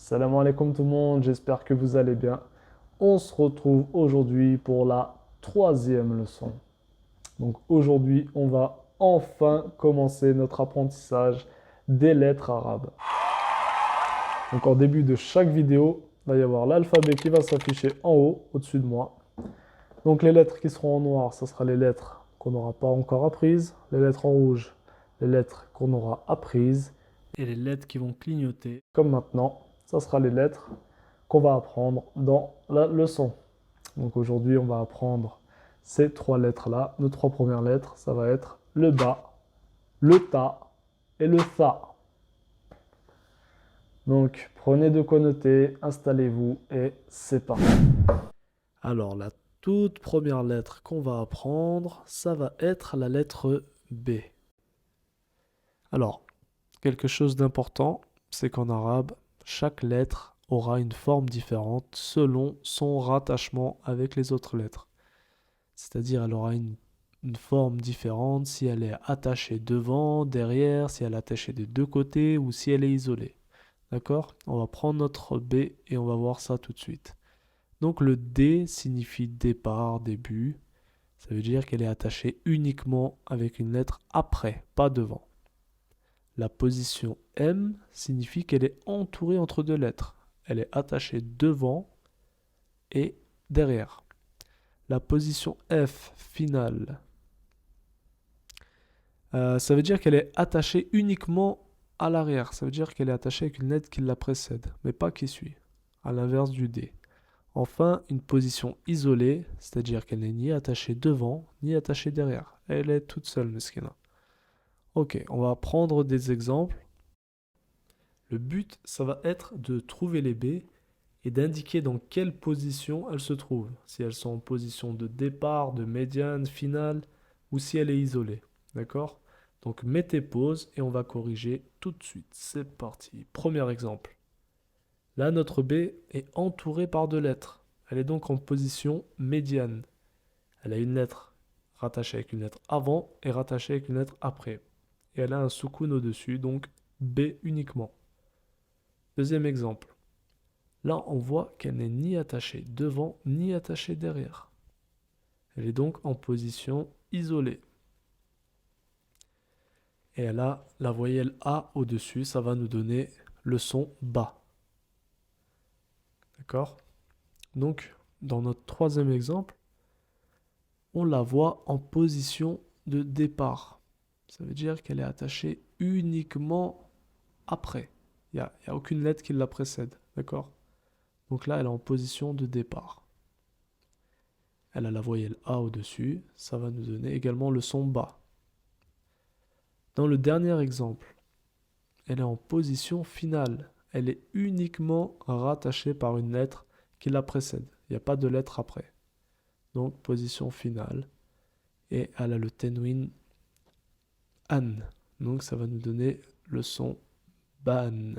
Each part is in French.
Salam alaikum tout le monde, j'espère que vous allez bien. On se retrouve aujourd'hui pour la troisième leçon. Donc aujourd'hui, on va enfin commencer notre apprentissage des lettres arabes. Donc en début de chaque vidéo, il va y avoir l'alphabet qui va s'afficher en haut, au-dessus de moi. Donc les lettres qui seront en noir, ce sera les lettres qu'on n'aura pas encore apprises. Les lettres en rouge, les lettres qu'on aura apprises. Et les lettres qui vont clignoter, comme maintenant, ça sera les lettres qu'on va apprendre dans la leçon. Donc aujourd'hui, on va apprendre ces trois lettres-là. Nos trois premières lettres, ça va être le ba, le ta et le tha. Donc prenez de quoi noter, installez-vous et c'est parti. Alors la toute première lettre qu'on va apprendre, ça va être la lettre B. Alors, quelque chose d'important, c'est qu'en arabe, chaque lettre aura une forme différente selon son rattachement avec les autres lettres. C'est-à-dire, elle aura une forme différente si elle est attachée devant, derrière, si elle est attachée des deux côtés ou si elle est isolée. D'accord? On va prendre notre B et on va voir ça tout de suite. Donc le D signifie départ, début. Ça veut dire qu'elle est attachée uniquement avec une lettre après, pas devant. La position M signifie qu'elle est entourée entre deux lettres. Elle est attachée devant et derrière. La position F finale, ça veut dire qu'elle est attachée uniquement à l'arrière. Ça veut dire qu'elle est attachée avec une lettre qui la précède, mais pas qui suit, à l'inverse du D. Enfin, une position isolée, c'est-à-dire qu'elle n'est ni attachée devant, ni attachée derrière. Elle est toute seule, Meskina. Ok, on va prendre des exemples. Le but, ça va être de trouver les baies et d'indiquer dans quelle position elles se trouvent. Si elles sont en position de départ, de médiane, finale, ou si elle est isolée. D'accord? Donc mettez pause et on va corriger tout de suite. C'est parti. Premier exemple. Là, notre B est entourée par deux lettres. Elle est donc en position médiane. Elle a une lettre rattachée avec une lettre avant et rattachée avec une lettre après. Et elle a un soukoun au-dessus, donc B uniquement. Deuxième exemple. Là, on voit qu'elle n'est ni attachée devant ni attachée derrière. Elle est donc en position isolée. Et elle a la voyelle A au-dessus, ça va nous donner le son bas. D'accord? Donc, dans notre troisième exemple, on la voit en position de départ. Ça veut dire qu'elle est attachée uniquement après. Il n'y a aucune lettre qui la précède. D'accord? Donc là, elle est en position de départ. Elle a la voyelle A au-dessus. Ça va nous donner également le son bas. Dans le dernier exemple, elle est en position finale. Elle est uniquement rattachée par une lettre qui la précède. Il n'y a pas de lettre après. Donc, position finale. Et elle a le tenwin an. Donc, ça va nous donner le son ban.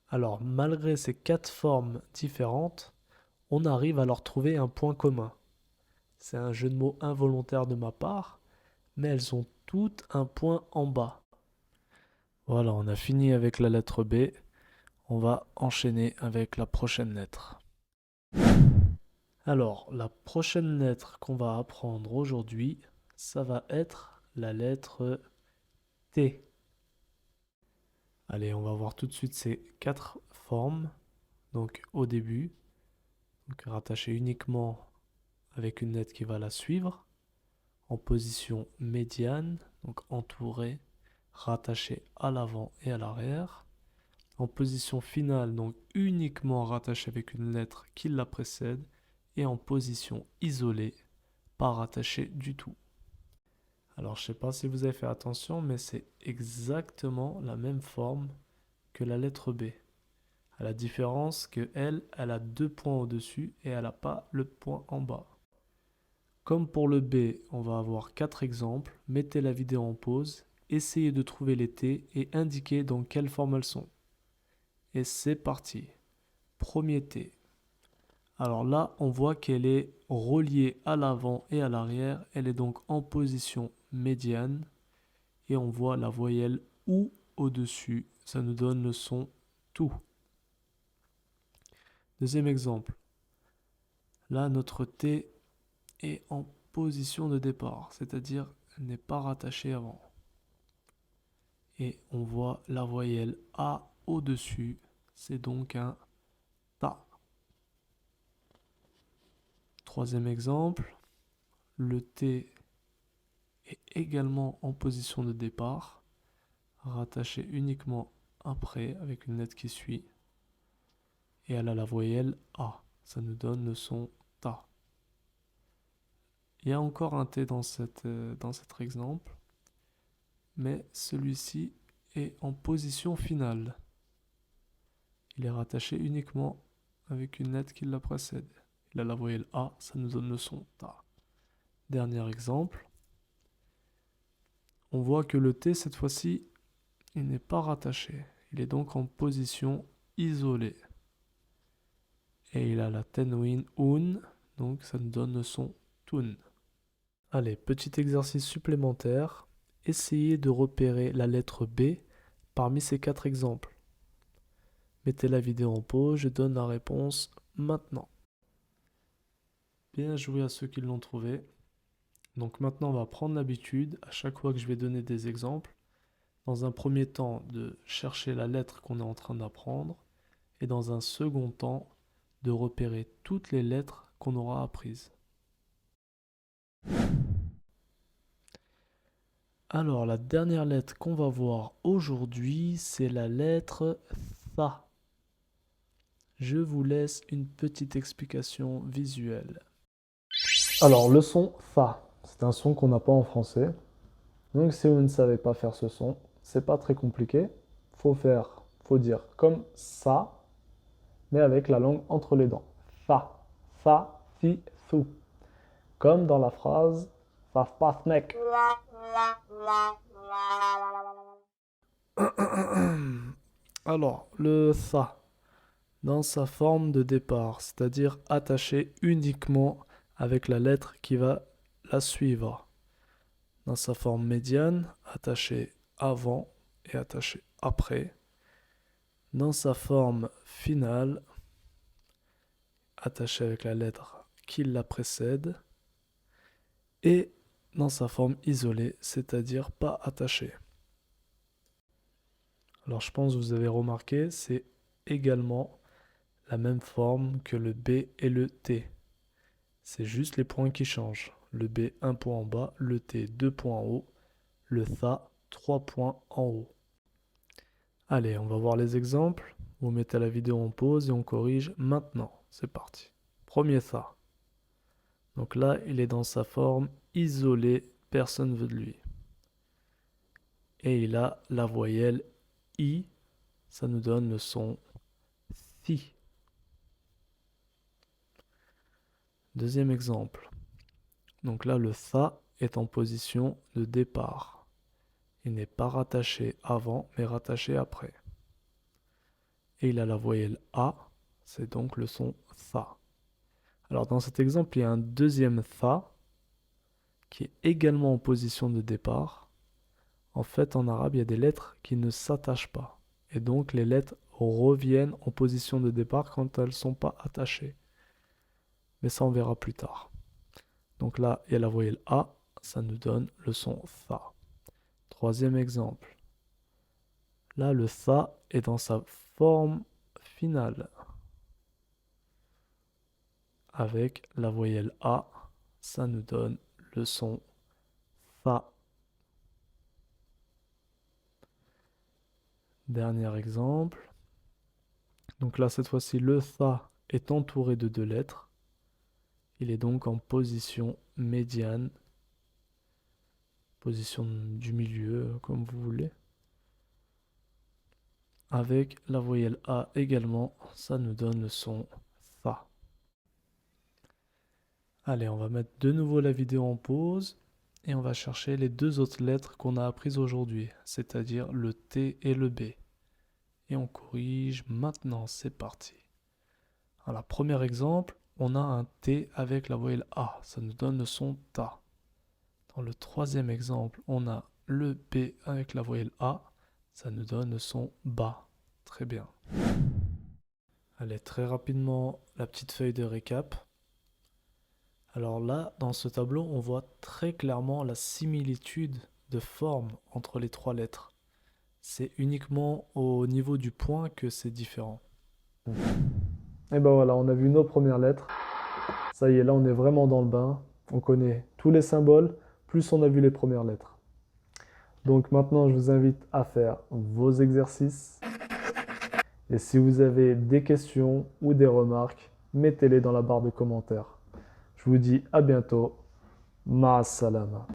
Alors, malgré ces quatre formes différentes, on arrive à leur trouver un point commun. C'est un jeu de mots involontaire de ma part, mais elles ont toutes un point en bas. Voilà, on a fini avec la lettre B. On va enchaîner avec la prochaine lettre. Alors, la prochaine lettre qu'on va apprendre aujourd'hui, ça va être la lettre T. Allez, on va voir tout de suite ces quatre formes. Donc, au début, donc rattaché uniquement avec une lettre qui va la suivre. En position médiane, donc entourée, rattachée à l'avant et à l'arrière. En position finale, donc uniquement rattachée avec une lettre qui la précède. Et en position isolée, pas rattachée du tout. Alors je ne sais pas si vous avez fait attention, mais c'est exactement la même forme que la lettre B. À la différence que elle a deux points au-dessus et elle n'a pas le point en bas. Comme pour le B, on va avoir quatre exemples. Mettez la vidéo en pause, essayez de trouver les T et indiquez dans quelle forme elles sont. Et c'est parti. Premier T. Alors là, on voit qu'elle est reliée à l'avant et à l'arrière. Elle est donc en position médiane. Et on voit la voyelle OU au-dessus. Ça nous donne le son TOU. Deuxième exemple. Là, notre T est en position de départ, c'est-à-dire elle n'est pas rattachée avant. Et on voit la voyelle A au-dessus, c'est donc un ta. Troisième exemple, le T est également en position de départ, rattaché uniquement après avec une lettre qui suit. Et elle a la voyelle A, ça nous donne le son ta. Il y a encore un T dans cet exemple, mais celui-ci est en position finale. Il est rattaché uniquement avec une lettre qui la précède. Il a la voyelle A, ça nous donne le son ta. Dernier exemple. On voit que le T, cette fois-ci, il n'est pas rattaché. Il est donc en position isolée. Et il a la tenwin un, donc ça nous donne le son tun. Allez, petit exercice supplémentaire. Essayez de repérer la lettre B parmi ces 4 exemples. Mettez la vidéo en pause, je donne la réponse maintenant. Bien joué à ceux qui l'ont trouvé. Donc maintenant, on va prendre l'habitude, à chaque fois que je vais donner des exemples, dans un premier temps, de chercher la lettre qu'on est en train d'apprendre, et dans un second temps, de repérer toutes les lettres qu'on aura apprises. Alors, la dernière lettre qu'on va voir aujourd'hui, c'est la lettre Tha. Je vous laisse une petite explication visuelle. Alors, le son Tha, c'est un son qu'on n'a pas en français. Donc, si vous ne savez pas faire ce son, c'est pas très compliqué. Faut dire comme ça, mais avec la langue entre les dents. Tha, tha, thi, thu. Comme dans la phrase Thaf pathnek. Alors, le tha, dans sa forme de départ, c'est-à-dire attaché uniquement avec la lettre qui va la suivre. Dans sa forme médiane, attaché avant et attaché après. Dans sa forme finale, attaché avec la lettre qui la précède. Et dans sa forme isolée, c'est-à-dire pas attaché. Alors je pense que vous avez remarqué, c'est également la même forme que le B et le T. C'est juste les points qui changent. Le B, 1 point en bas, le T, 2 points en haut, le Tha, 3 points en haut. Allez, on va voir les exemples. Vous mettez la vidéo en pause et on corrige maintenant. C'est parti. Premier Tha. Donc là, il est dans sa forme isolée, personne ne veut de lui. Et il a la voyelle I, ça nous donne le son Thi. Deuxième exemple. Donc là, le Tha est en position de départ. Il n'est pas rattaché avant, mais rattaché après. Et il a la voyelle A, c'est donc le son Tha. Alors dans cet exemple, il y a un deuxième Tha qui est également en position de départ. En fait, en arabe, il y a des lettres qui ne s'attachent pas. Et donc les lettres reviennent en position de départ quand elles ne sont pas attachées. Mais ça, on verra plus tard. Donc là, il y a la voyelle A, ça nous donne le son Tha. Troisième exemple. Là, le Tha est dans sa forme finale. Avec la voyelle A, ça nous donne le son Tha. Dernier exemple. Donc là, cette fois-ci, le Tha est entouré de 2 lettres. Il est donc en position médiane, position du milieu, comme vous voulez. Avec la voyelle A également, ça nous donne le son Tha. Allez, on va mettre de nouveau la vidéo en pause et on va chercher les 2 autres lettres qu'on a apprises aujourd'hui, c'est-à-dire le T et le B. Et on corrige maintenant, c'est parti. Alors, premier exemple, on a un T avec la voyelle A, ça nous donne le son Ta. Dans le troisième exemple, on a le B avec la voyelle A, ça nous donne le son Ba. Très bien. Allez, très rapidement, la petite feuille de récap. Alors là, dans ce tableau, on voit très clairement la similitude de forme entre les trois lettres. C'est uniquement au niveau du point que c'est différent. Et ben voilà, on a vu nos premières lettres. Ça y est, là on est vraiment dans le bain. On connaît tous les symboles, plus on a vu les premières lettres. Donc maintenant, je vous invite à faire vos exercices. Et si vous avez des questions ou des remarques, mettez-les dans la barre de commentaires. Je vous dis à bientôt. Ma salama.